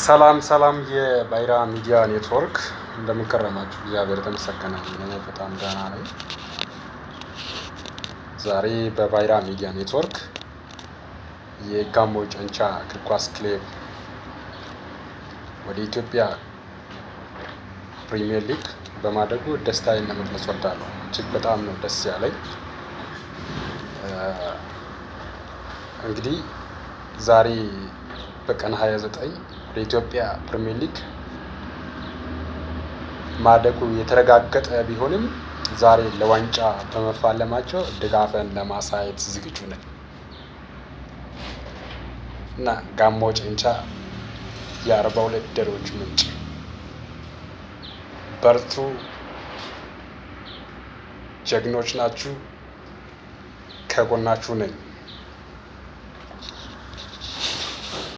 ሰላም ሰላም የባይራ ሚዲያ ኔትወርክ እንደምንከረማችሁ እግዚአብሔር የተመሰገነ ይሁን። እኔ በጣም ደህና ነኝ። ዛሬ በባይራ ሚዲያ ኔትወርክ የጋሞ ጨንቻ እግር ኳስ ክለብ ወደ ኢትዮጵያ ፕሪሚየር ሊግ በማደጉ ደስታዬን ለመግለጽ እወዳለሁ። እጅግ በጣም ነው ደስ ያለኝ። እንግዲህ ዛሬ በቀን 29 ወደ ኢትዮጵያ ፕሪሚየር ሊግ ማደጉ የተረጋገጠ ቢሆንም ዛሬ ለዋንጫ በመፋለማቸው ድጋፍን ለማሳየት ዝግጁ ነን እና ጋሞ ጨንቻ የ42 ድሎች ምንጭ በርቱ፣ ጀግኖች ናችሁ፣ ከጎናችሁ ነኝ።